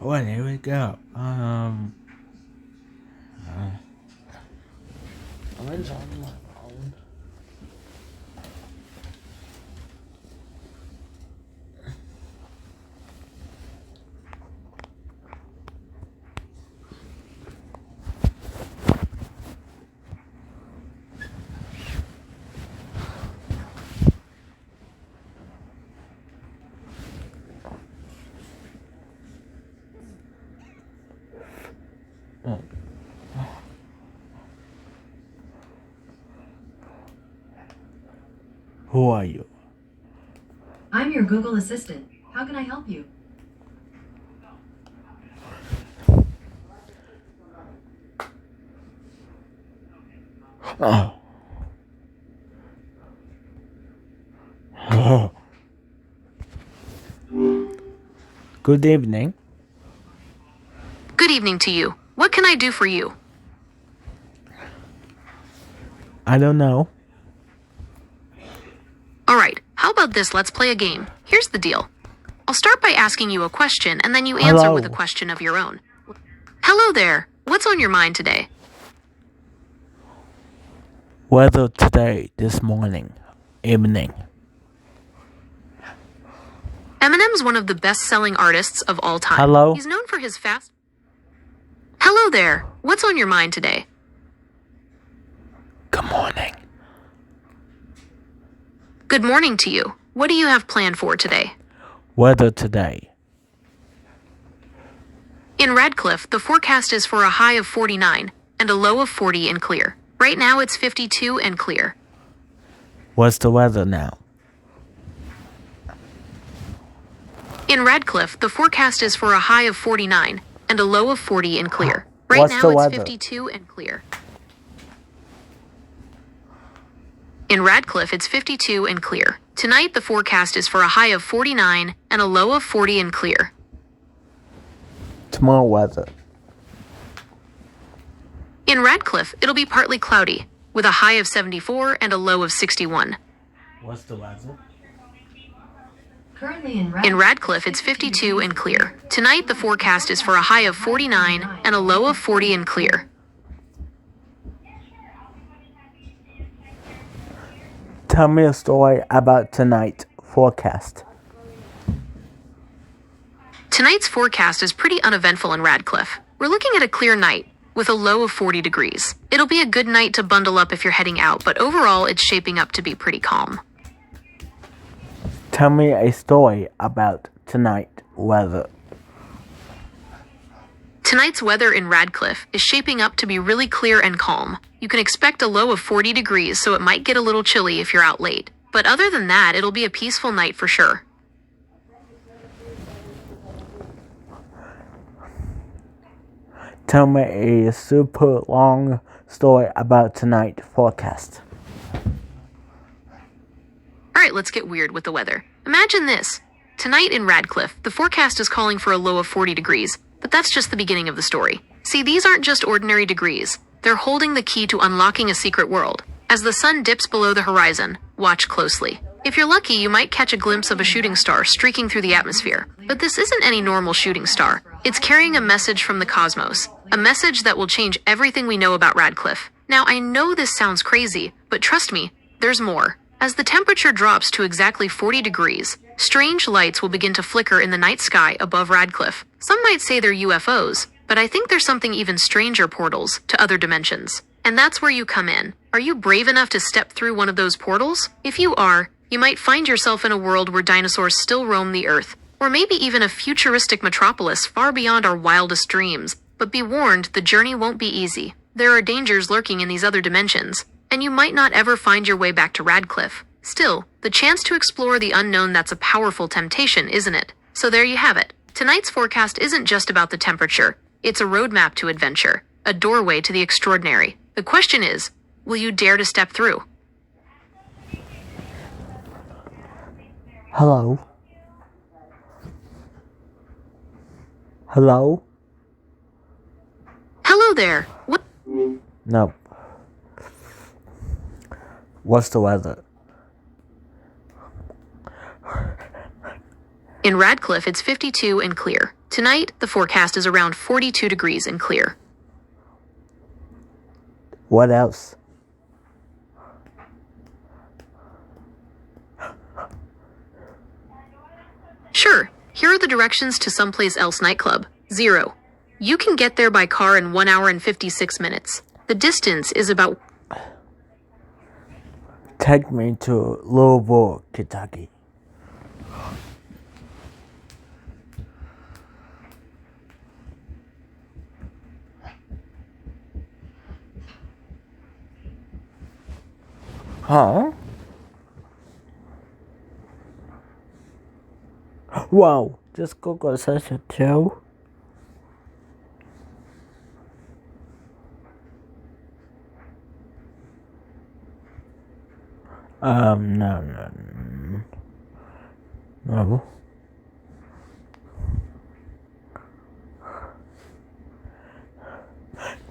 Well, here we go. What's on my phone? Who are you? I'm your Google Assistant. How can I help you? Oh. Oh. Good evening. Good evening to you. What can I do for you? I don't know. Alright, how about this? Let's play a game. Here's the deal. I'll start by asking you a question, and then you answer Hello. with a question of your own. Hello there. What's on your mind today? Weather today, this morning, evening. Eminem's one of the best-selling artists of all time. Hello. He's known for his fast... Hello there. What's on your mind today? Good morning. Good morning to you. What do you have planned for today? Weather today. In Radcliffe, the forecast is for a high of 49 and a low of 40 and clear. Right now it's 52 and clear. What's the weather now? In Radcliffe, the forecast is for a high of 49 and a low of 40 and clear. Right What's now the it's weather? 52 and clear. In Radcliffe, it's 52 and clear. Tonight, the forecast is for a high of 49 and a low of 40 and clear. Tomorrow weather. In Radcliffe, it'll be partly cloudy, with a high of 74 and a low of 61. What's the weather? Currently in Radcliffe, it's 52 and clear. Tonight, the forecast is for a high of 49 and a low of 40 and clear. Tell me a story about tonight forecast. Tonight's forecast is pretty uneventful in Radcliffe. We're looking at a clear night with a low of 40 degrees. It'll be a good night to bundle up if you're heading out, but overall it's shaping up to be pretty calm. Tell me a story about tonight weather. Tonight's weather in Radcliffe is shaping up to be really clear and calm. You can expect a low of 40 degrees, so it might get a little chilly if you're out late. But other than that, it'll be a peaceful night for sure. Tell me a super long story about tonight forecast. Alright, let's get weird with the weather. Imagine this. Tonight in Radcliffe, the forecast is calling for a low of 40 degrees, but that's just the beginning of the story. See, these aren't just ordinary degrees. They're holding the key to unlocking a secret world. As the sun dips below the horizon, watch closely. If you're lucky, you might catch a glimpse of a shooting star streaking through the atmosphere. But this isn't any normal shooting star. It's carrying a message from the cosmos. A message that will change everything we know about Radcliffe. Now, I know this sounds crazy, but trust me, there's more. As the temperature drops to exactly 40 degrees, strange lights will begin to flicker in the night sky above Radcliffe. Some might say they're UFOs, but I think there's something even stranger: portals to other dimensions. And that's where you come in. Are you brave enough to step through one of those portals? If you are, you might find yourself in a world where dinosaurs still roam the earth, or maybe even a futuristic metropolis far beyond our wildest dreams. But be warned, the journey won't be easy. There are dangers lurking in these other dimensions, and you might not ever find your way back to Radcliffe. Still, the chance to explore the unknown, that's a powerful temptation, isn't it? So there you have it. Tonight's forecast isn't just about the temperature. It's a roadmap to adventure, a doorway to the extraordinary. The question is, will you dare to step through? Hello? Hello? Hello there. What? No. What's the weather? In Radcliffe, it's 52 and clear. Tonight, the forecast is around 42 degrees and clear. What else? Sure, here are the directions to someplace else nightclub. 0. You can get there by car in 1 hour and 56 minutes. The distance is about... Take me to Louisville, Kentucky. Huh? Wow, this Google says it too. No.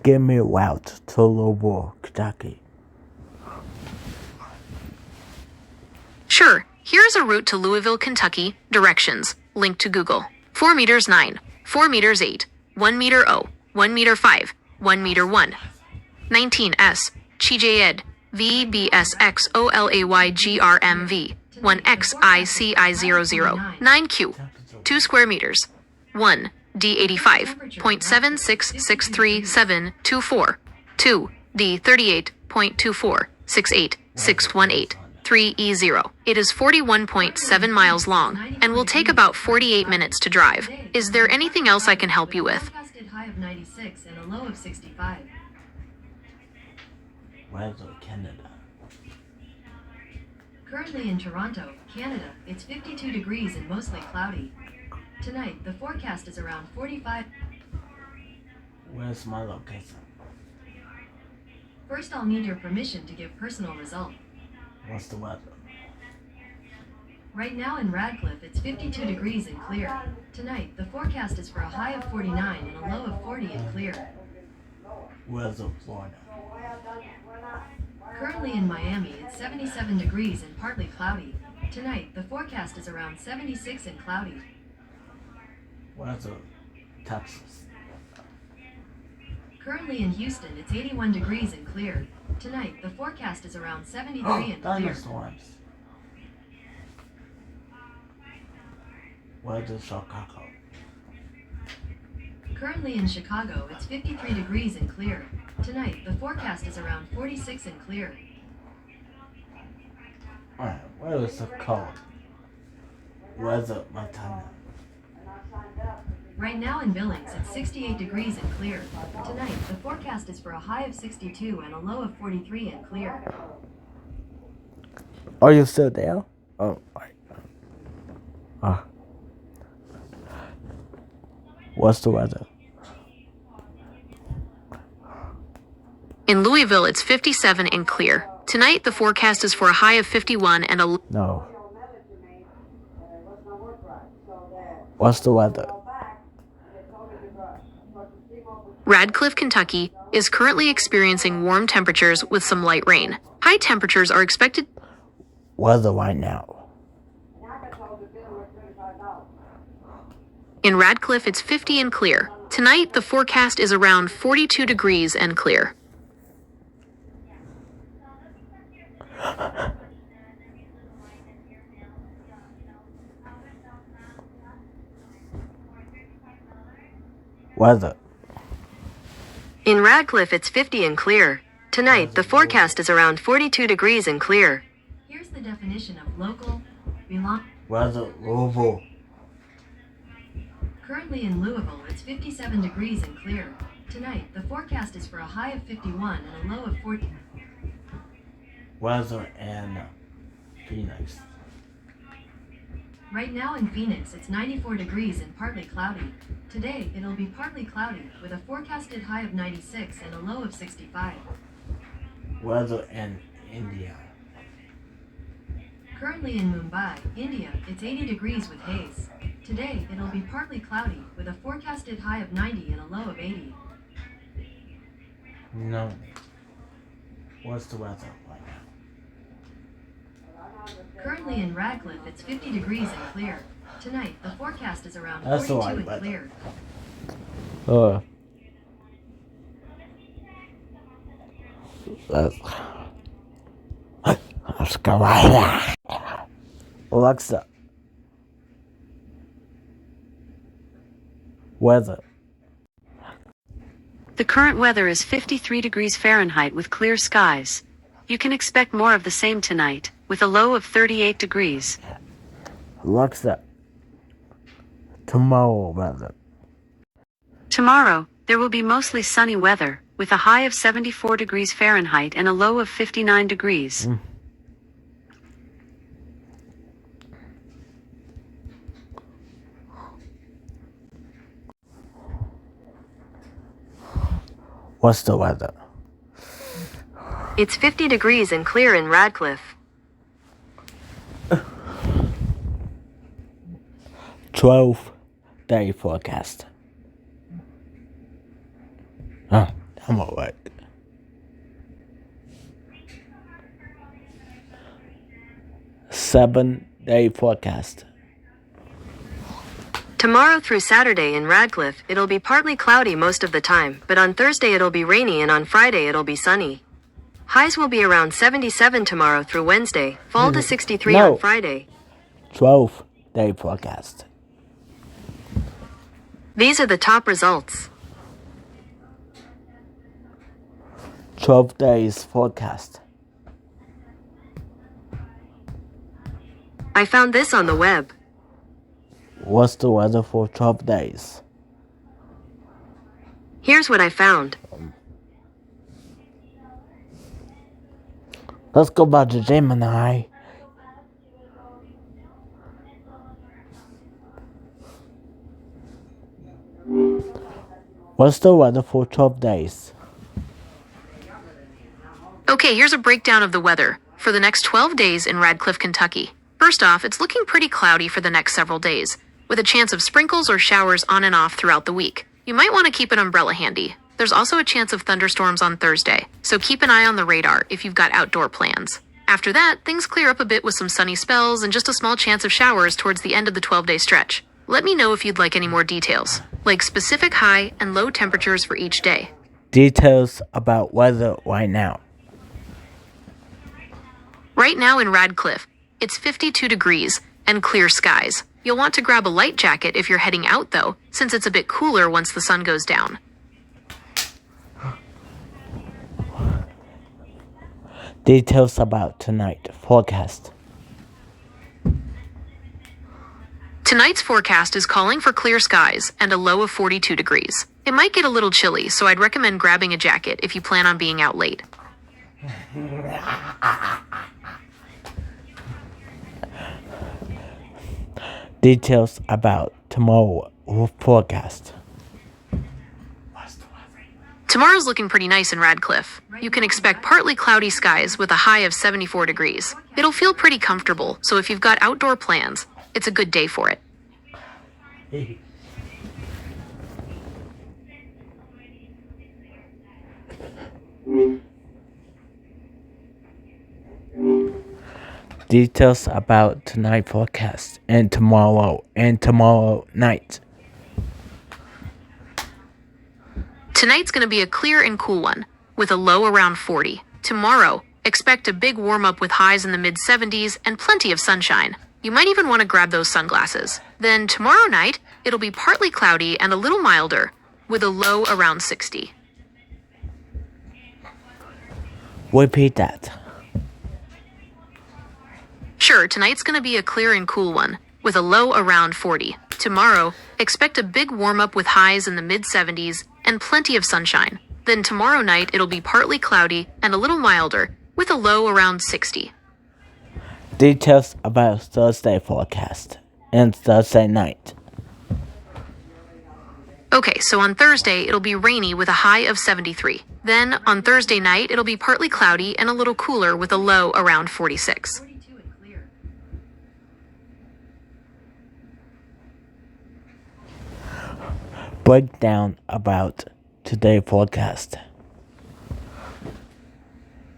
Give me a route to Louisville, Kentucky. Sure, here's a route to Louisville, Kentucky. Directions. Link to Google. 4 meters 9, 4 meters 8, 1 meter 0, 1 meter 5, 1 meter 1. 19S. Chijayed. VBSXOLAYGRMV. 1XICI00. 9Q. 2 square meters. 1. D85.7663724. 2. D38.24686118. 3E0. It is 41.7 miles long and will take about 48 minutes to drive. Is there anything else I can help you with? Forecasted high of 96 and a low of 65. Weather, Canada. Currently in Toronto, Canada, it's 52 degrees and mostly cloudy. Tonight, the forecast is around 45. Where's my location? First, I'll need your permission to give personal result. What's the weather? Right now in Radcliffe, it's 52 degrees and clear. Tonight, the forecast is for a high of 49 and a low of 40 and clear. Where's Florida? Currently in Miami, it's 77 degrees and partly cloudy. Tonight, the forecast is around 76 and cloudy. Where's Texas? Currently in Houston, it's 81 degrees and clear. Tonight, the forecast is around 73 and clear. Dinosaurs. Where's Chicago? Currently in Chicago, it's 53 degrees and clear. Tonight, the forecast is around 46 and clear. Alright, where is the cold? Where's Montana? Right now in Billings, it's 68 degrees and clear. Tonight, the forecast is for a high of 62 and a low of 43 and clear. Are you still there? Oh, what's the weather? In Louisville, it's 57 and clear. Tonight, the forecast is for a high of 51 and a... No. What's the weather? Radcliffe, Kentucky, is currently experiencing warm temperatures with some light rain. High temperatures are expected... Weather right now. In Radcliffe, it's 50 and clear. Tonight, the forecast is around 42 degrees and clear. Weather. In Radcliffe, it's 50 and clear. Tonight, the forecast is around 42 degrees and clear. Here's the definition of local, belong. Weather, Louisville. Currently in Louisville, it's 57 degrees and clear. Tonight, the forecast is for a high of 51 and a low of 40. Weather in Phoenix. Right now in Phoenix, it's 94 degrees and partly cloudy. Today, it'll be partly cloudy, with a forecasted high of 96 and a low of 65. Weather in India. Currently in Mumbai, India, it's 80 degrees with haze. Today, it'll be partly cloudy, with a forecasted high of 90 and a low of 80. No. What's the weather right now? Currently in Radcliffe, it's 50 degrees and clear. Tonight, the forecast is around That's 42 alright, and but- clear. Let's go right now. Alexa. Weather. The current weather is 53 degrees Fahrenheit with clear skies. You can expect more of the same tonight, with a low of 38 degrees. Alexa. Tomorrow weather. Tomorrow, there will be mostly sunny weather, with a high of 74 degrees Fahrenheit and a low of 59 degrees. What's the weather? It's 50 degrees and clear in Radcliffe. 12-day forecast. Oh, I'm alright. Seven-day forecast. Tomorrow through Saturday in Radcliffe, it'll be partly cloudy most of the time, but on Thursday it'll be rainy and on Friday it'll be sunny. Highs will be around 77 tomorrow through Wednesday, fall to 63 No. on Friday. 12-day forecast. These are the top results. 12 days forecast. I found this on the web. What's the weather for 12 days? Here's what I found. Let's go back to Gemini. What's the weather for 12 days? Okay, here's a breakdown of the weather for the next 12 days in Radcliffe, Kentucky. First off, it's looking pretty cloudy for the next several days, with a chance of sprinkles or showers on and off throughout the week. You might want to keep an umbrella handy. There's also a chance of thunderstorms on Thursday, so keep an eye on the radar if you've got outdoor plans. After that, things clear up a bit with some sunny spells and just a small chance of showers towards the end of the 12-day stretch. Let me know if you'd like any more details, like specific high and low temperatures for each day. Details about weather right now. Right now in Radcliffe, it's 52 degrees and clear skies. You'll want to grab a light jacket if you're heading out though, since it's a bit cooler once the sun goes down. Details about tonight forecast. Tonight's forecast is calling for clear skies and a low of 42 degrees. It might get a little chilly, so I'd recommend grabbing a jacket if you plan on being out late. Details about tomorrow forecast. Tomorrow's looking pretty nice in Radcliffe. You can expect partly cloudy skies with a high of 74 degrees. It'll feel pretty comfortable, so if you've got outdoor plans, it's a good day for it. Details about tonight forecast and tomorrow night. Tonight's going to be a clear and cool one, with a low around 40. Tomorrow, expect a big warm-up with highs in the mid-70s and plenty of sunshine. You might even want to grab those sunglasses. Then tomorrow night, it'll be partly cloudy and a little milder, with a low around 60. Repeat that. Sure, tonight's going to be a clear and cool one, with a low around 40. Tomorrow, expect a big warm-up with highs in the mid-70s and plenty of sunshine. Then tomorrow night, it'll be partly cloudy and a little milder, with a low around 60. Details about Thursday forecast and Thursday night. Okay, so on Thursday, it'll be rainy with a high of 73. Then, on Thursday night, it'll be partly cloudy and a little cooler with a low around 46. 42 and clear. Breakdown about today's forecast.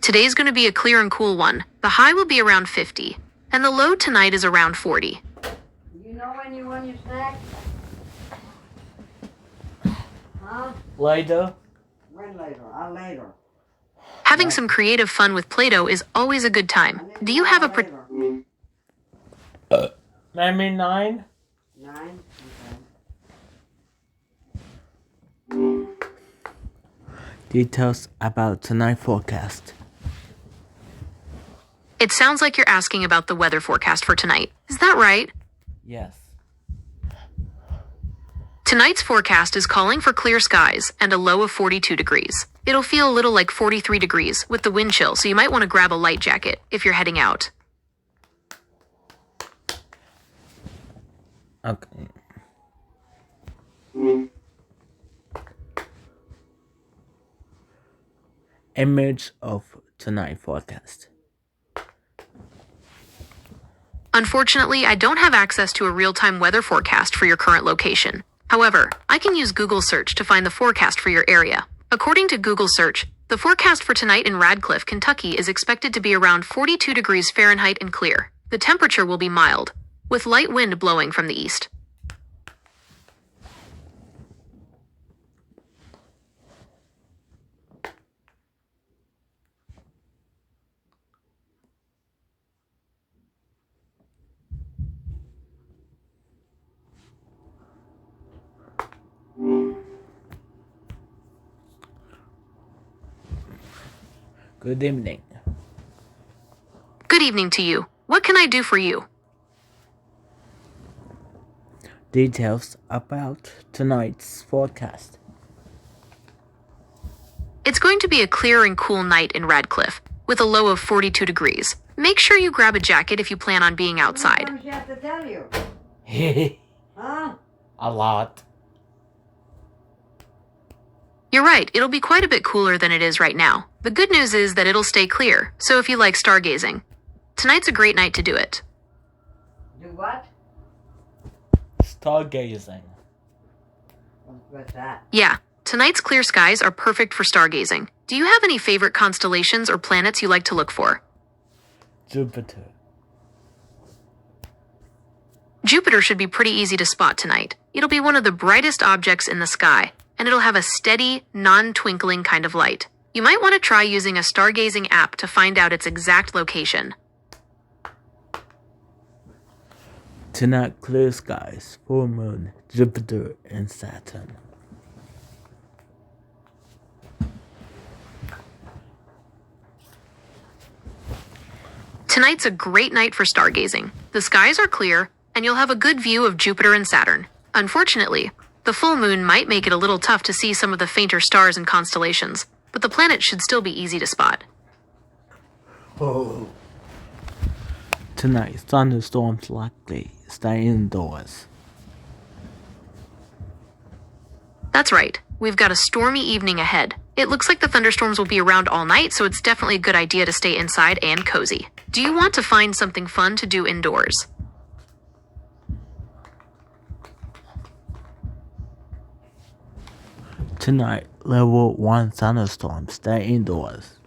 Today's going to be a clear and cool one. The high will be around 50. and the low tonight is around 40. You know when you want your snack? Huh? Later. When later? Later. Having some creative fun with Play-Doh is always a good time. Do you have a Maybe 9? 9? Details about tonight's forecast. It sounds like you're asking about the weather forecast for tonight. Is that right? Yes. Tonight's forecast is calling for clear skies and a low of 42 degrees. It'll feel a little like 43 degrees with the wind chill, so you might want to grab a light jacket if you're heading out. Okay. Image of tonight's forecast. Unfortunately, I don't have access to a real-time weather forecast for your current location. However, I can use Google Search to find the forecast for your area. According to Google Search, the forecast for tonight in Radcliffe, Kentucky is expected to be around 42 degrees Fahrenheit and clear. The temperature will be mild, with light wind blowing from the east. Good evening. Good evening to you. What can I do for you? Details about tonight's forecast. It's going to be a clear and cool night in Radcliffe, with a low of 42 degrees. Make sure you grab a jacket if you plan on being outside. How many times she have to tell you? Huh? A lot. You're right, it'll be quite a bit cooler than it is right now. The good news is that it'll stay clear, so if you like stargazing, tonight's a great night to do it. Do what? Stargazing. What's that? Yeah, tonight's clear skies are perfect for stargazing. Do you have any favorite constellations or planets you like to look for? Jupiter. Jupiter should be pretty easy to spot tonight. It'll be one of the brightest objects in the sky, and it'll have a steady, non-twinkling kind of light. You might want to try using a stargazing app to find out its exact location. Tonight, clear skies, full moon, Jupiter, and Saturn. Tonight's a great night for stargazing. The skies are clear, and you'll have a good view of Jupiter and Saturn. Unfortunately, the full moon might make it a little tough to see some of the fainter stars and constellations, but the planet should still be easy to spot. Oh. Tonight, thunderstorms likely. Stay indoors. That's right. We've got a stormy evening ahead. It looks like the thunderstorms will be around all night, so it's definitely a good idea to stay inside and cozy. Do you want to find something fun to do indoors? Tonight, level 1 thunderstorm. Stay indoors.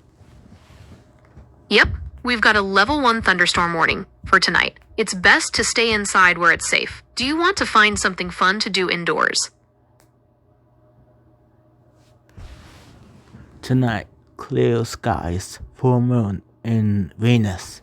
Yep, we've got a level 1 thunderstorm warning for tonight. It's best to stay inside where it's safe. Do you want to find something fun to do indoors? Tonight, clear skies, full moon in Venus.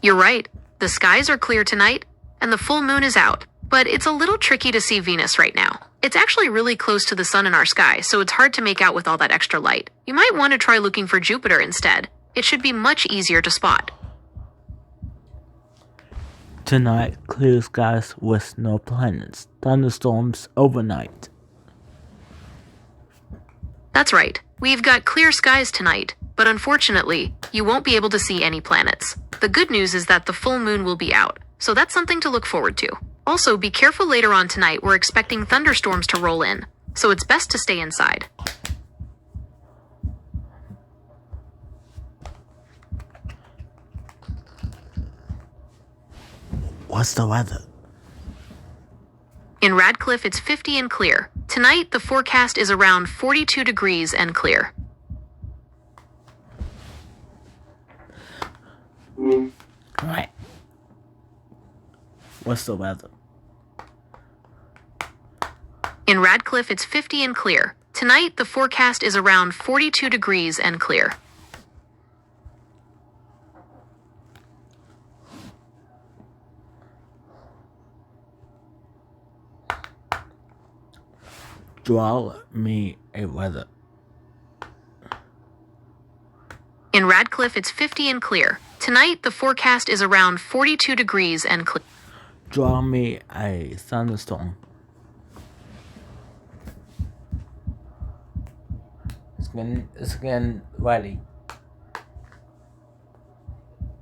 You're right. The skies are clear tonight, and the full moon is out. But it's a little tricky to see Venus right now. It's actually really close to the sun in our sky, so it's hard to make out with all that extra light. You might want to try looking for Jupiter instead. It should be much easier to spot. Tonight, clear skies with no planets. Thunderstorms overnight. That's right. We've got clear skies tonight, but unfortunately, you won't be able to see any planets. The good news is that the full moon will be out, so that's something to look forward to. Also, be careful later on tonight. We're expecting thunderstorms to roll in, so it's best to stay inside. What's the weather? In Radcliffe, it's 50 and clear. Tonight, the forecast is around 42 degrees and clear. Alright. What's the weather? In Radcliffe, it's 50 and clear. Tonight, the forecast is around 42 degrees and clear. Draw me a weather. In Radcliffe, it's 50 and clear. Tonight, the forecast is around 42 degrees and clear. Draw me a thunderstorm. It's getting ready.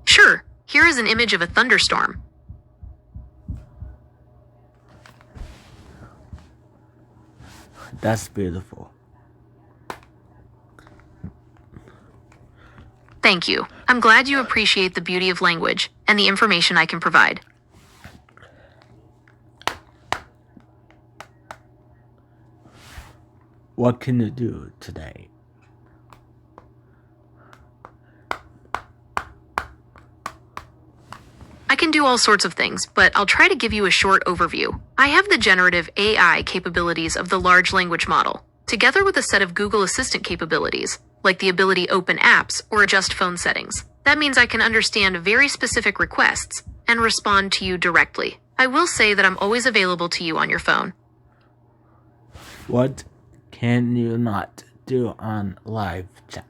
Sure, here is an image of a thunderstorm. That's beautiful. Thank you. I'm glad you appreciate the beauty of language and the information I can provide. What can you do today? I can do all sorts of things, but I'll try to give you a short overview. I have the generative AI capabilities of the large language model, together with a set of Google Assistant capabilities, like the ability to open apps or adjust phone settings. That means I can understand very specific requests and respond to you directly. I will say that I'm always available to you on your phone. What can you not do on live chat?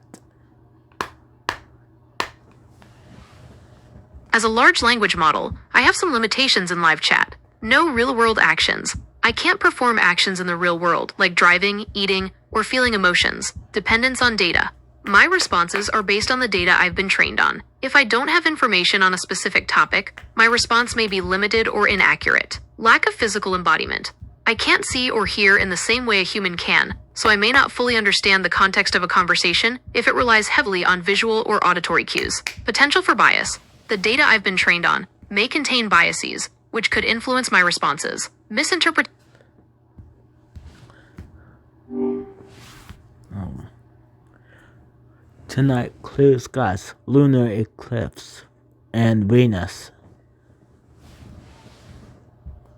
As a large language model, I have some limitations in live chat. No real-world actions. I can't perform actions in the real world, like driving, eating, or feeling emotions. Dependence on data. My responses are based on the data I've been trained on. If I don't have information on a specific topic, my response may be limited or inaccurate. Lack of physical embodiment. I can't see or hear in the same way a human can, so I may not fully understand the context of a conversation if it relies heavily on visual or auditory cues. Potential for bias. The data I've been trained on may contain biases, which could influence my responses. Tonight, clear skies, lunar eclipse, and Venus.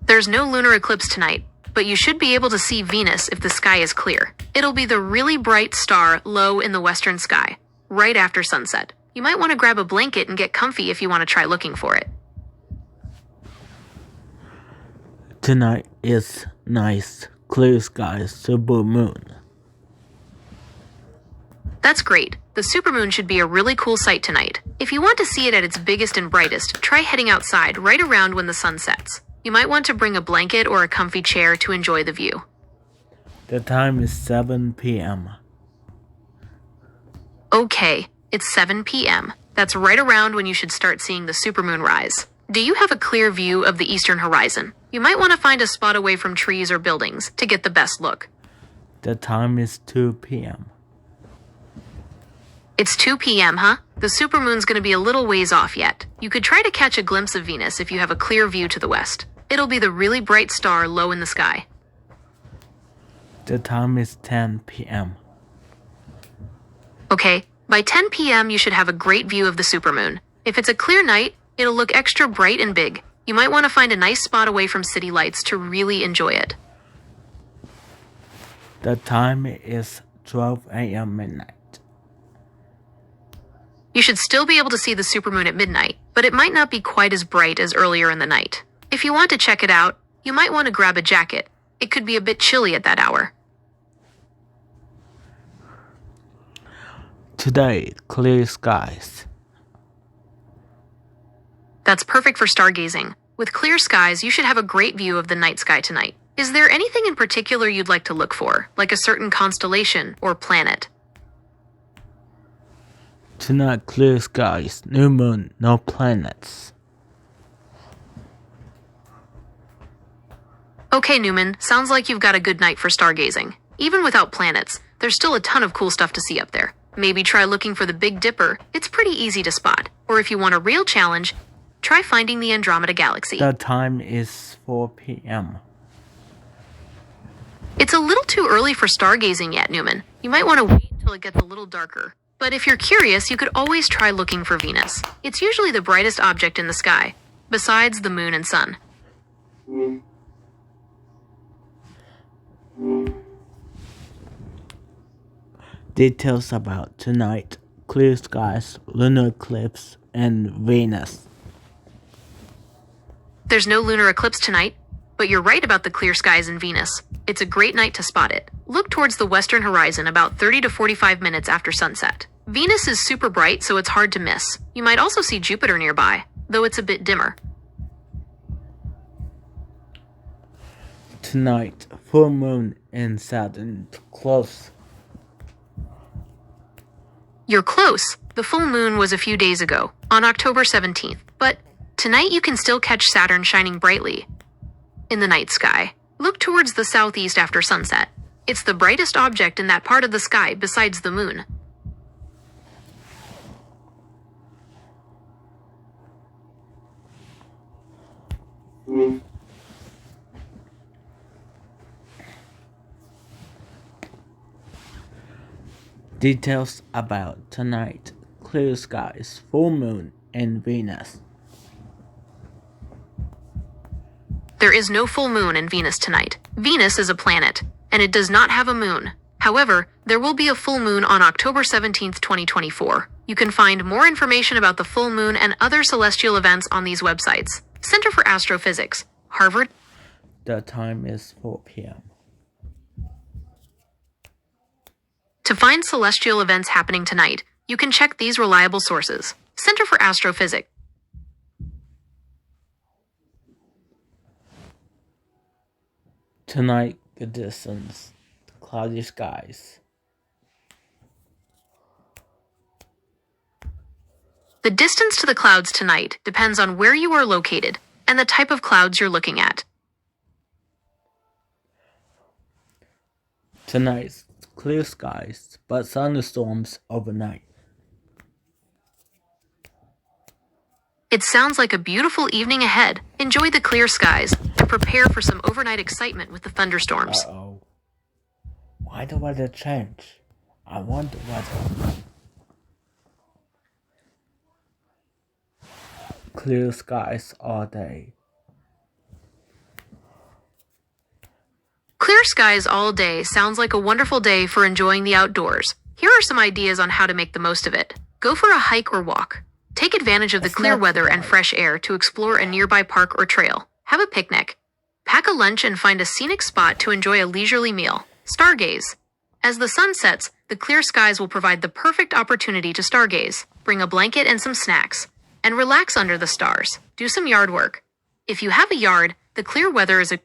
There's no lunar eclipse tonight, but you should be able to see Venus if the sky is clear. It'll be the really bright star low in the western sky, right after sunset. You might want to grab a blanket and get comfy if you want to try looking for it. Tonight is nice, clear skies, super moon. That's great. The supermoon should be a really cool sight tonight. If you want to see it at its biggest and brightest, try heading outside right around when the sun sets. You might want to bring a blanket or a comfy chair to enjoy the view. The time is 7 p.m. Okay, it's 7 p.m. That's right around when you should start seeing the supermoon rise. Do you have a clear view of the eastern horizon? You might want to find a spot away from trees or buildings to get the best look. The time is 2 p.m. It's 2 p.m., huh? The supermoon's gonna be a little ways off yet. You could try to catch a glimpse of Venus if you have a clear view to the west. It'll be the really bright star low in the sky. The time is 10 p.m. Okay, by 10 p.m. you should have a great view of the supermoon. If it's a clear night, it'll look extra bright and big. You might want to find a nice spot away from city lights to really enjoy it. The time is 12 a.m. midnight. You should still be able to see the supermoon at midnight, but it might not be quite as bright as earlier in the night. If you want to check it out, you might want to grab a jacket. It could be a bit chilly at that hour. Today, clear skies. That's perfect for stargazing. With clear skies, you should have a great view of the night sky tonight. Is there anything in particular you'd like to look for, like a certain constellation or planet? Tonight, clear skies, new moon, no planets. Okay, Newman, sounds like you've got a good night for stargazing. Even without planets, there's still a ton of cool stuff to see up there. Maybe try looking for the Big Dipper. It's pretty easy to spot. Or if you want a real challenge, try finding the Andromeda Galaxy. The time is 4 p.m. It's a little too early for stargazing yet, Newman. You might want to wait until it gets a little darker. But if you're curious, you could always try looking for Venus. It's usually the brightest object in the sky, besides the moon and sun. Details about tonight, clear skies, lunar eclipse, and Venus. There's no lunar eclipse tonight, but you're right about the clear skies and Venus. It's a great night to spot it. Look towards the western horizon about 30 to 45 minutes after sunset. Venus is super bright, so it's hard to miss. You might also see Jupiter nearby, though it's a bit dimmer. Tonight, full moon and Saturn close. You're close. The full moon was a few days ago, on October 17th, but tonight you can still catch Saturn shining brightly in the night sky. Look towards the southeast after sunset. It's the brightest object in that part of the sky besides the moon. Details about tonight, clear skies, full moon, and Venus. There is no full moon in Venus tonight. Venus is a planet, and it does not have a moon. However, there will be a full moon on October 17th, 2024. You can find more information about the full moon and other celestial events on these websites. Center for Astrophysics, Harvard. The time is 4 p.m. To find celestial events happening tonight, you can check these reliable sources. Center for Astrophysics. Tonight, good distance, cloudy skies. The distance to the clouds tonight depends on where you are located and the type of clouds you're looking at. Tonight, clear skies, but thunderstorms overnight. It sounds like a beautiful evening ahead. Enjoy the clear skies and prepare for some overnight excitement with the thunderstorms. Uh-oh. Why the weather change? I want the weather. Clear skies all day. Clear skies all day sounds like a wonderful day for enjoying the outdoors. Here are some ideas on how to make the most of it. Go for a hike or walk. Take advantage of the clear weather and fresh air to explore a nearby park or trail. Have a picnic. Pack a lunch and find a scenic spot to enjoy a leisurely meal. Stargaze. As the sun sets, the clear skies will provide the perfect opportunity to stargaze. Bring a blanket and some snacks, and relax under the stars. Do some yard work. If you have a yard, the clear weather is a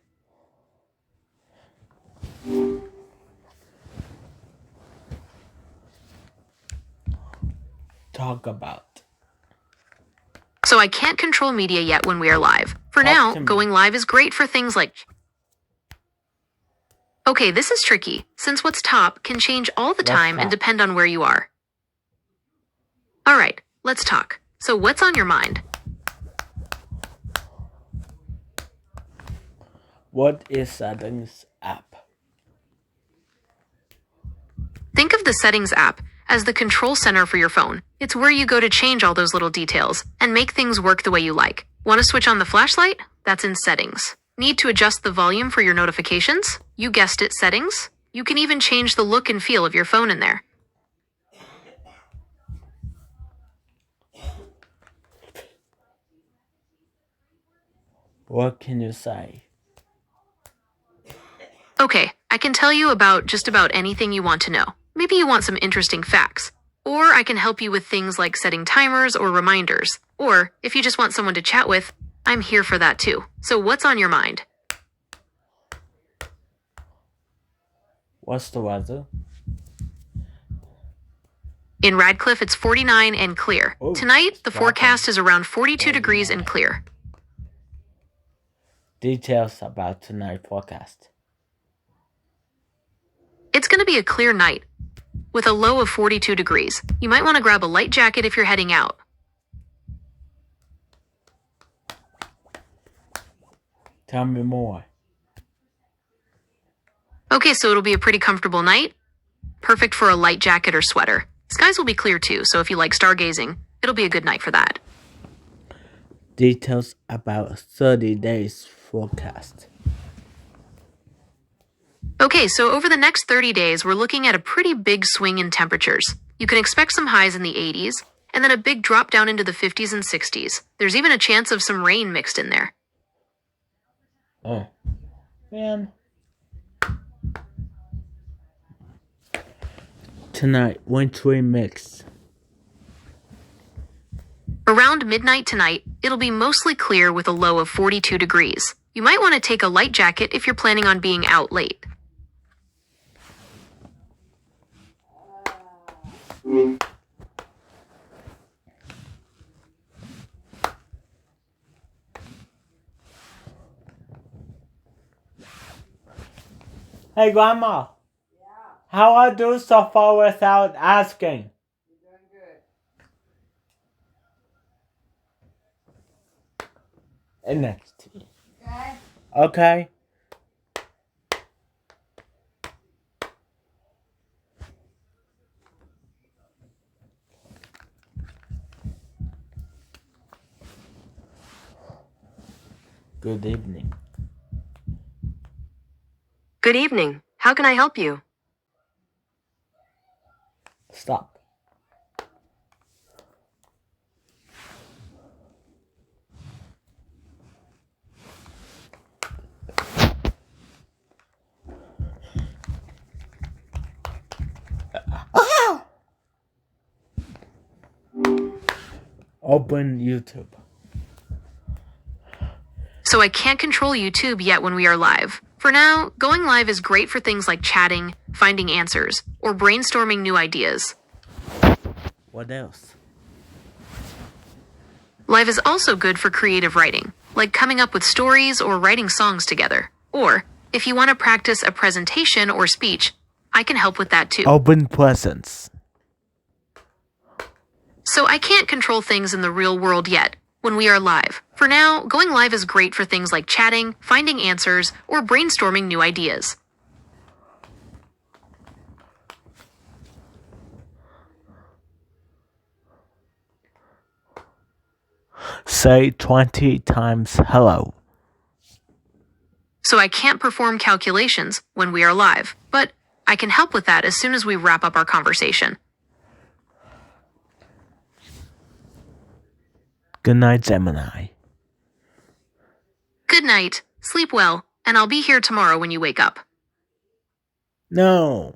Talk about. So I can't control media yet when we are live. For now, to me. going live is great for things like... Okay, this is tricky, since what's top can change all the What's time and top? depend on where you are. Alright, let's talk. So what's on your mind? What is Settings app? Think of the Settings app as the control center for your phone. It's where you go to change all those little details and make things work the way you like. Want to switch on the flashlight? That's in Settings. Need to adjust the volume for your notifications? You guessed it, Settings. You can even change the look and feel of your phone in there. What can you say? Okay, I can tell you about just about anything you want to know. Maybe you want some interesting facts. Or I can help you with things like setting timers or reminders. Or, if you just want someone to chat with, I'm here for that too. So what's on your mind? What's the weather? In Radcliffe, it's 49 and clear. Oh, Tonight, the Radcliffe. forecast is around 42 degrees and clear. Details about tonight's forecast. It's going to be a clear night with a low of 42 degrees. You might want to grab a light jacket if you're heading out. Tell me more. Okay, so it'll be a pretty comfortable night. Perfect for a light jacket or sweater. Skies will be clear too, so if you like stargazing, it'll be a good night for that. Details about 30 days forecast. Okay, so over the next 30 days, we're looking at a pretty big swing in temperatures. You can expect some highs in the 80s, and then a big drop down into the 50s and 60s. There's even a chance of some rain mixed in there. Oh, man. Tonight, wintry mix. Around midnight tonight, it'll be mostly clear with a low of 42 degrees. You might want to take a light jacket if you're planning on being out late. Hey, Grandma. How I do so far without asking? You're doing good. And next. Okay? Okay. Good evening. Good evening. How can I help you? Stop. Open YouTube. So I can't control YouTube yet when we are live. For now, going live is great for things like chatting, finding answers, or brainstorming new ideas. What else? Live is also good for creative writing, like coming up with stories or writing songs together. Or, if you want to practice a presentation or speech, I can help with that too. Open presents. So I can't control things in the real world yet when we are live. For now, going live is great for things like chatting, finding answers, or brainstorming new ideas. Say 20 times hello. So I can't perform calculations when we are live, but I can help with that as soon as we wrap up our conversation. Good night, Gemini. Good night, sleep well, and I'll be here tomorrow when you wake up. No.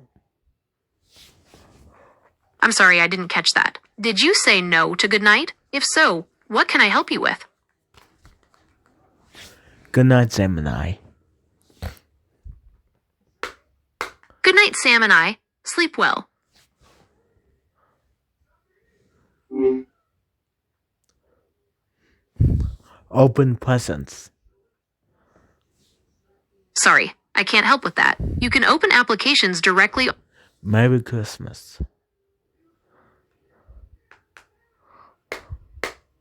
I'm sorry, I didn't catch that. Did you say no to good night? If so, what can I help you with? Good night, Gemini. Good night, Sam and I. Sleep well. Open presents. Sorry, I can't help with that. You can open applications directly. Merry Christmas.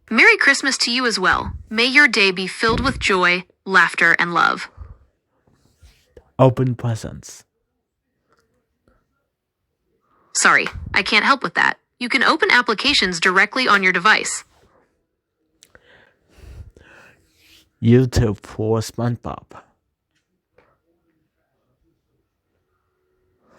Merry Christmas to you as well. May your day be filled with joy, laughter, and love. Open presents. Sorry, I can't help with that. You can open applications directly on your device. YouTube for SpongeBob.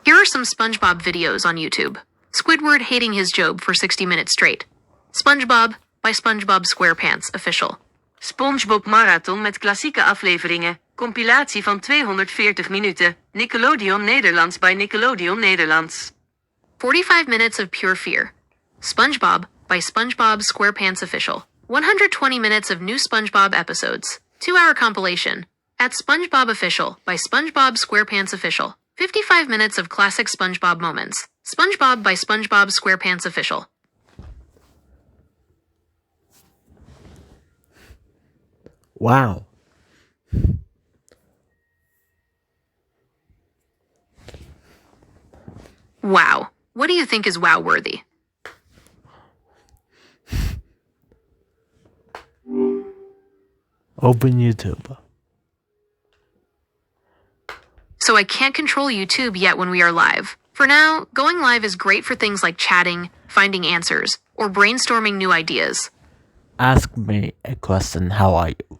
Here are some SpongeBob videos on YouTube. Squidward hating his job for 60 minutes straight. SpongeBob by SpongeBob SquarePants Official. SpongeBob Marathon met klassieke afleveringen. Compilatie van 240 minuten. Nickelodeon Nederlands bij Nickelodeon Nederlands. 45 minutes of pure fear. SpongeBob by SpongeBob SquarePants Official. 120 minutes of new SpongeBob episodes. 2-hour compilation. At SpongeBob Official by SpongeBob SquarePants Official. 55 minutes of classic SpongeBob moments. SpongeBob by SpongeBob SquarePants Official. Wow. Wow. What do you think is wow-worthy? Open YouTube. So I can't control YouTube yet when we are live. For now, going live is great for things like chatting, finding answers, or brainstorming new ideas. Ask me a question. How are you?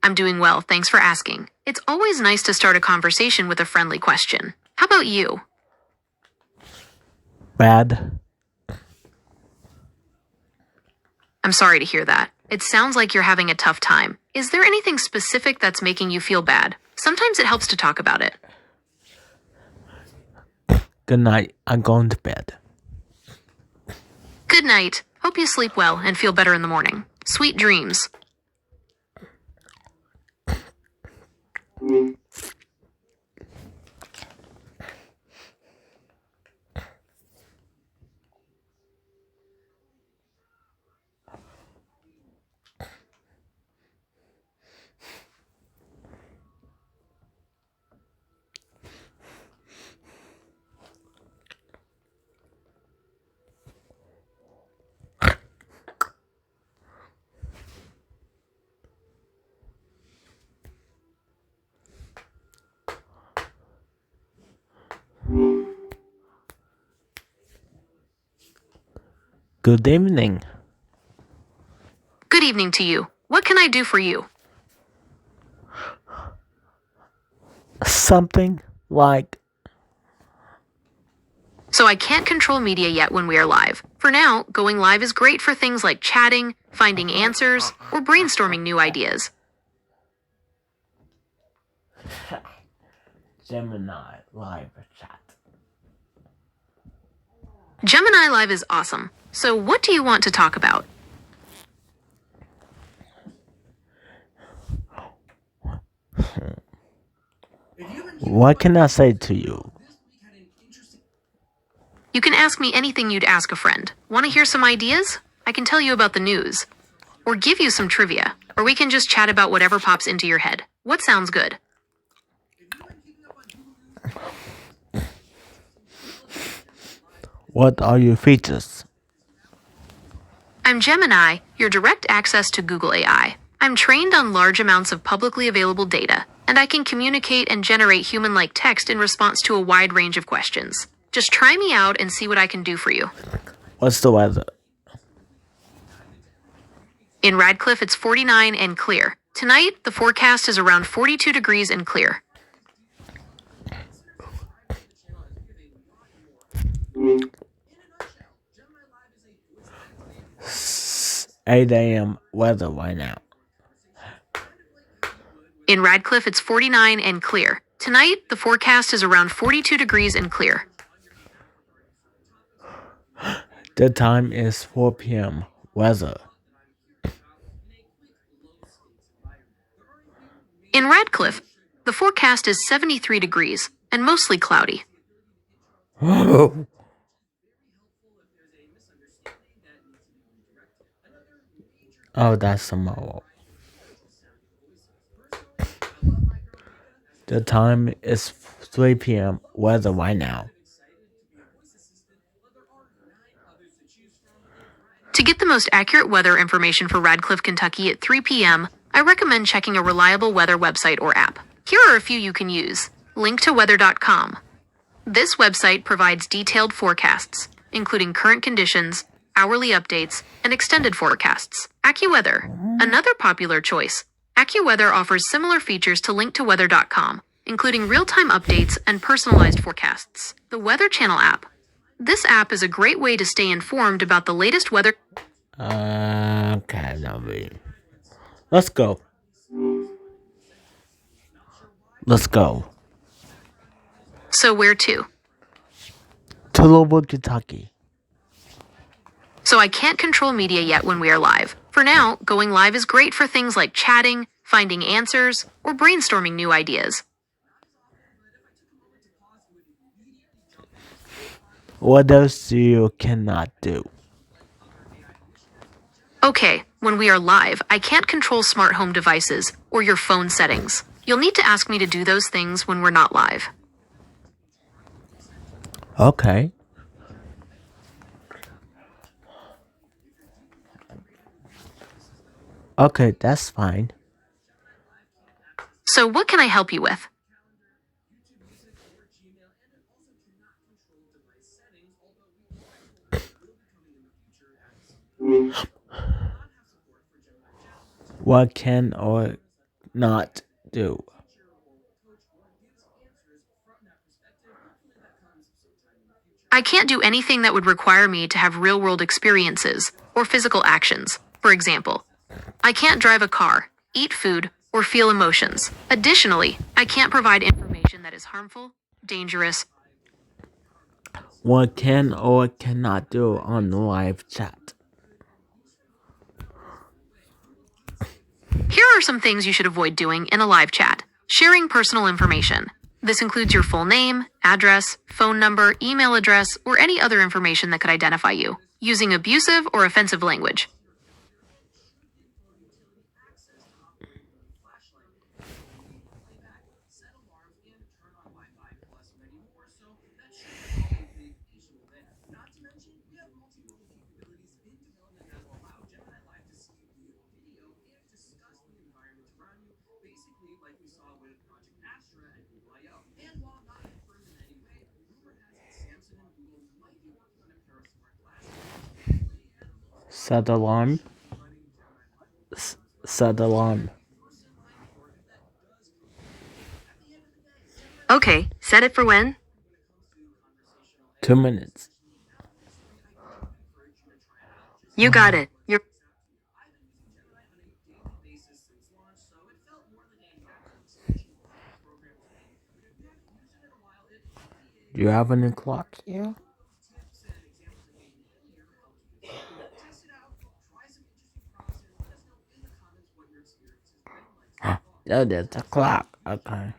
I'm doing well, thanks for asking. It's always nice to start a conversation with a friendly question. How about you? Bad. I'm sorry to hear that. It sounds like you're having a tough time. Is there anything specific that's making you feel bad? Sometimes it helps to talk about it. Good night. I'm going to bed. Good night. Hope you sleep well and feel better in the morning. Sweet dreams. Good evening. Good evening to you. What can I do for you? Something like So I can't control media yet when we are live. For now, going live is great for things like chatting, finding answers, or brainstorming new ideas. Gemini live chat. Gemini Live is awesome. So what do you want to talk about? What can I say to you? You can ask me anything you'd ask a friend. Want to hear some ideas? I can tell you about the news. Or give you some trivia. Or we can just chat about whatever pops into your head. What sounds good? What are your features? I'm Gemini, your direct access to Google AI. I'm trained on large amounts of publicly available data, and I can communicate and generate human-like text in response to a wide range of questions. Just try me out and see what I can do for you. What's the weather? In Radcliffe, it's 49 and clear. Tonight, the forecast is around 42 degrees and clear. 8 a.m. weather right now. In Radcliffe, it's 49 and clear. Tonight, the forecast is around 42 degrees and clear. The time is 4 p.m. weather. In Radcliffe, the forecast is 73 degrees and mostly cloudy. Oh, that's tomorrow. The time is 3 p.m. weather right now. To get the most accurate weather information for Radcliffe, Kentucky at 3 p.m., I recommend checking a reliable weather website or app. Here are a few you can use. Linktoweather.com. This website provides detailed forecasts, including current conditions, hourly updates, and extended forecasts. AccuWeather, another popular choice. AccuWeather offers similar features to Linktoweather.com, including real-time updates and personalized forecasts. The Weather Channel app. This app is a great way to stay informed about the latest weather. Okay, Navi. Let's go. Let's go. So where to? To Louisville, Kentucky. So I can't control media yet when we are live. For now, going live is great for things like chatting, finding answers, or brainstorming new ideas. What else you cannot do? Okay, when we are live, I can't control smart home devices or your phone settings. You'll need to ask me to do those things when we're not live. Okay. Okay, that's fine. So what can I help you with? What can or not do? I can't do anything that would require me to have real world experiences or physical actions. For example, I can't drive a car, eat food, or feel emotions. Additionally, I can't provide information that is harmful, dangerous. What can or cannot do on the live chat? Here are some things you should avoid doing in a live chat. Sharing personal information. This includes your full name, address, phone number, email address, or any other information that could identify you. Using abusive or offensive language. Set alarm. Set alarm. Okay, set it for when? 2 minutes. You got it. You're Do you have any clock here? Oh, there's a clock. Okay.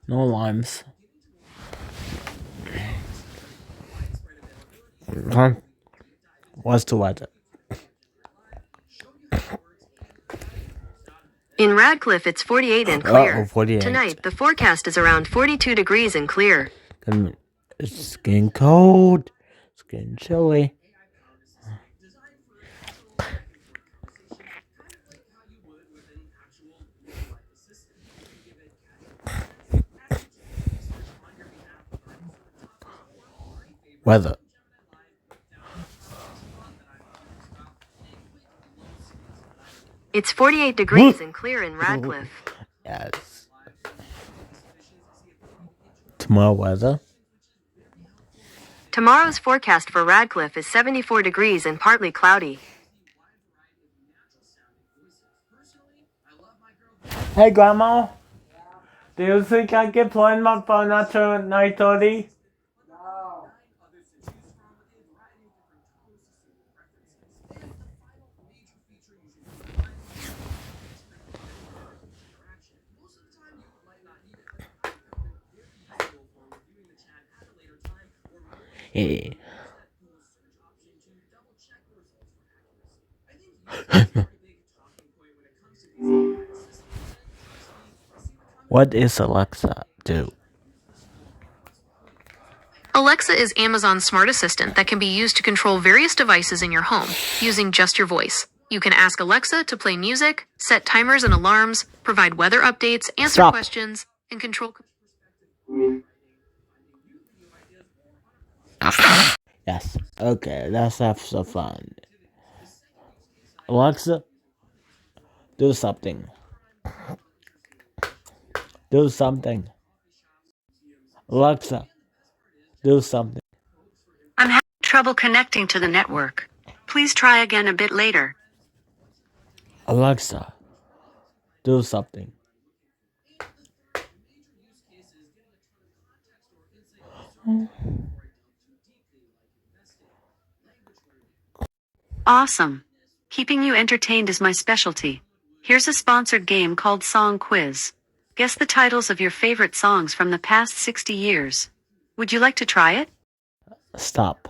No alarms. What's the weather? in Radcliffe, it's 48 and clear. 48. Tonight, the forecast is around 42 degrees and clear. It's getting cold. It's getting chilly. Weather. It's 48 degrees and clear in Radcliffe. Yes. Tomorrow weather. Tomorrow's forecast for Radcliffe is 74 degrees and partly cloudy. Hey, Grandma. Do you think I can play my phone after 9:30? No. Yeah. What is Alexa do? Alexa is Amazon's smart assistant that can be used to control various devices in your home using just your voice. You can ask Alexa to play music, set timers and alarms, provide weather updates, answer Stop. questions, and control. Yes. Okay, let's have some fun. Alexa, do something. Do something. Alexa, do something. I'm having trouble connecting to the network. Please try again a bit later. Alexa, do something. Awesome. Keeping you entertained is my specialty. Here's a sponsored game called Song Quiz. Guess the titles of your favorite songs from the past 60 years. Would you like to try it? Stop.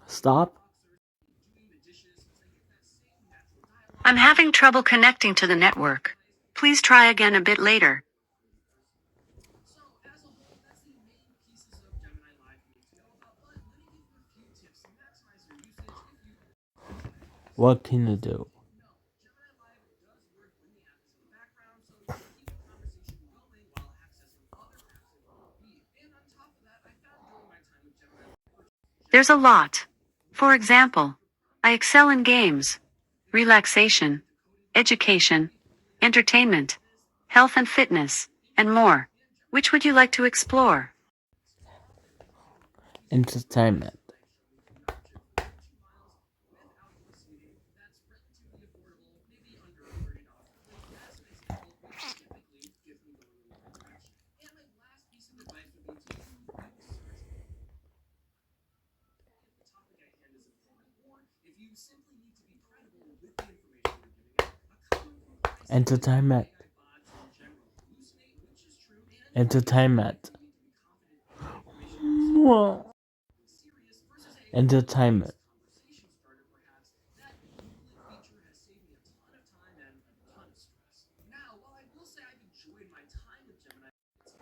Stop. I'm having trouble connecting to the network. Please try again a bit later. What can you do? There's a lot. For example, I excel in games, relaxation, education, entertainment, health and fitness, and more. Which would you like to explore? Entertainment. Entertainment. Entertainment. Entertainment.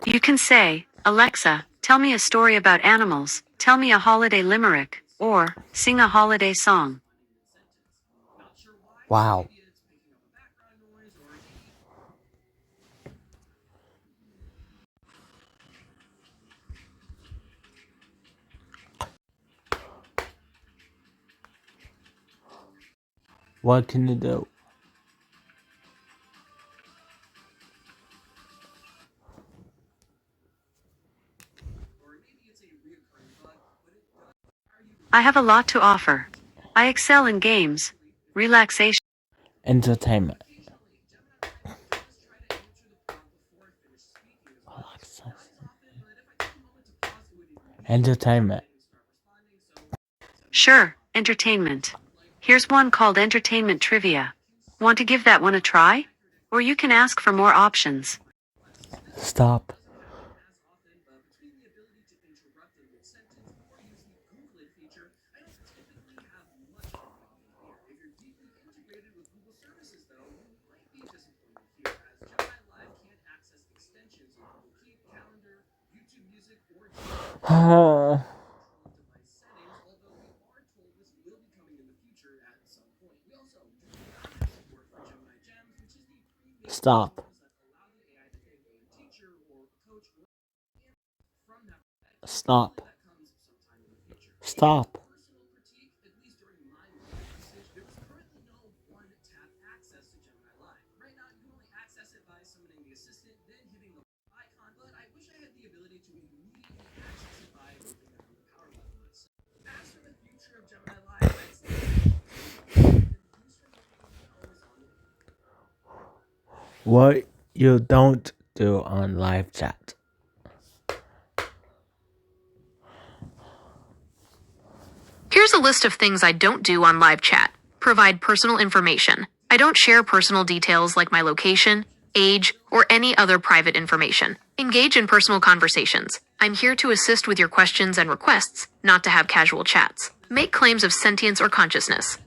You can say, Alexa, tell me a story about animals, tell me a holiday limerick, or sing a holiday song. Wow. What can you do? I have a lot to offer. I excel in games, relaxation. Entertainment. Entertainment. Sure, entertainment. Here's one called Entertainment Trivia. Want to give that one a try? Or you can ask for more options. Stop. Stop. Stop. Stop. What you don't do on live chat. Here's a list of things I don't do on live chat. Provide personal information. I don't share personal details like my location, age, or any other private information. Engage in personal conversations. I'm here to assist with your questions and requests, not to have casual chats. Make claims of sentience or consciousness.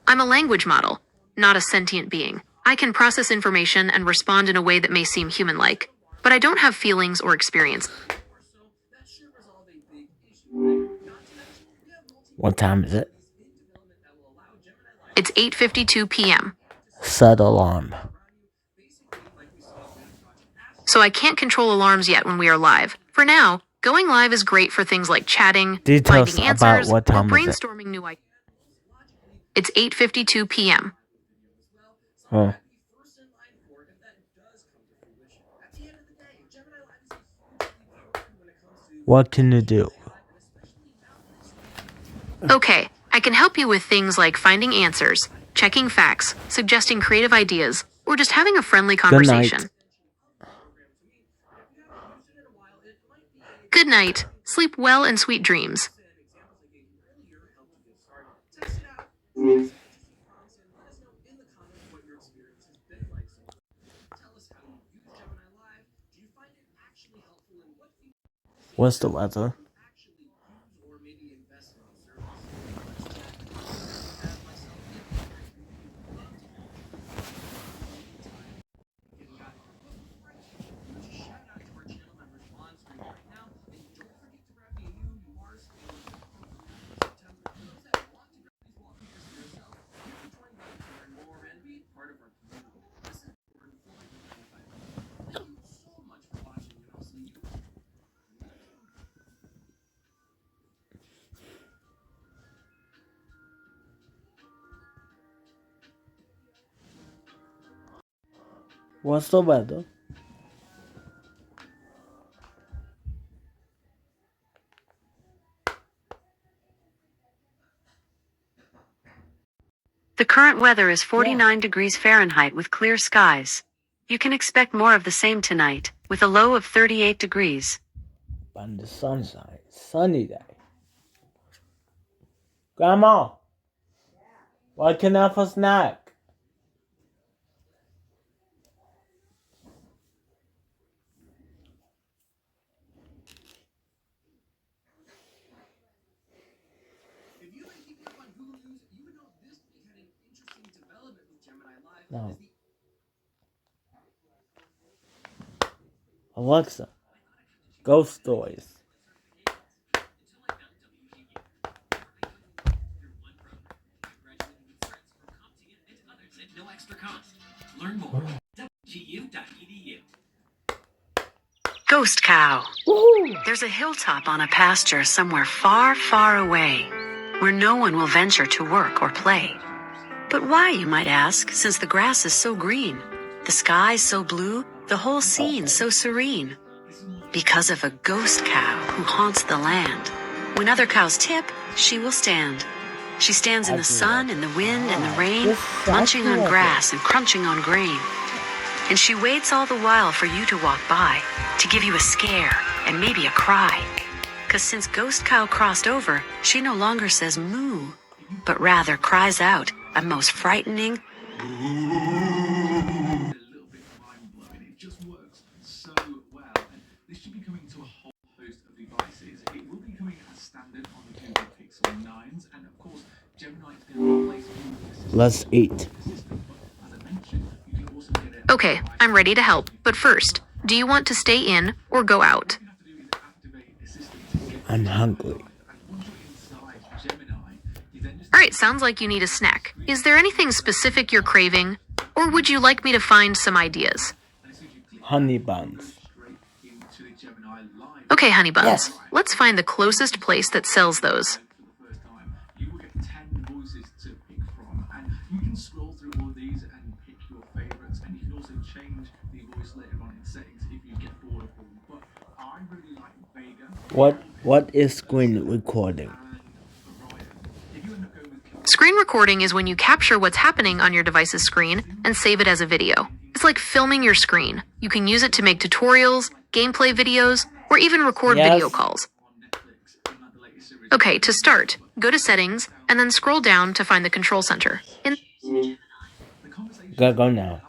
I'm a language model, not a sentient being. I can process information and respond in a way that may seem human-like, but I don't have feelings or experience. What time is it? It's 8:52 p.m., Set alarm. so I can't control alarms yet when we are live. For now, going live is great for things like chatting, Details finding about answers, what or time is it? brainstorming new ideas. It's 8:52 p.m. Oh. What can you do? Okay, I can help you with things like finding answers, checking facts, suggesting creative ideas, or just having a friendly conversation. Good night. Sleep well and sweet dreams. What's the weather? What's the weather? The current weather is 49 degrees Fahrenheit with clear skies. You can expect more of the same tonight, with a low of 38 degrees. On the sunshine, sunny day. Grandma, what can I have for snack? No. Alexa, ghost stories. No extra cost. Learn more at wgu.edu. Ghost cow. Woohoo! There's a hilltop on a pasture somewhere far, far away, where no one will venture to work or play. But why, you might ask, since the grass is so green, the sky so blue, the whole scene so serene? Because of a ghost cow who haunts the land. When other cows tip, she will stand. She stands in the sun, in the wind, and the rain, munching on grass and crunching on grain. And she waits all the while for you to walk by, to give you a scare and maybe a cry. 'Cause since Ghost Cow crossed over, she no longer says moo, but rather cries out a most frightening A little bit mind-blowing. It just works so well. And this should be coming to a whole host of devices. It will be coming as standard on the Google Pixel 9s, and of course, Gemini is going to replace Google Assistant. Let's eat. As I mentioned, you can also get it. Okay, I'm ready to help, but first, do you want to stay in or go out? What you have to do is activate Assistant to get I'm hungry. and once you're inside Gemini, you then just Alright, sounds like you need a snack. Is there anything specific you're craving? Or would you like me to find some ideas? Honey buns. straight into the Gemini Live. Okay, honey buns. Yes. Let's find the closest place that sells those. For the first time, you will get 10 voices to pick from, and you can scroll through all of these and pick your favorites, and you can also change the voice later on in settings if you get bored of them. But I really like Vega What is screen recording? and Orion. If you end up going with Screen recording is when you capture what's happening on your device's screen and save it as a video. It's like filming your screen. You can use it to make tutorials, gameplay videos, or even record Yes. video calls. on Netflix in like the latest series, Okay, to start, go to Settings and then scroll down to find the Control Center. In the conversation Go now.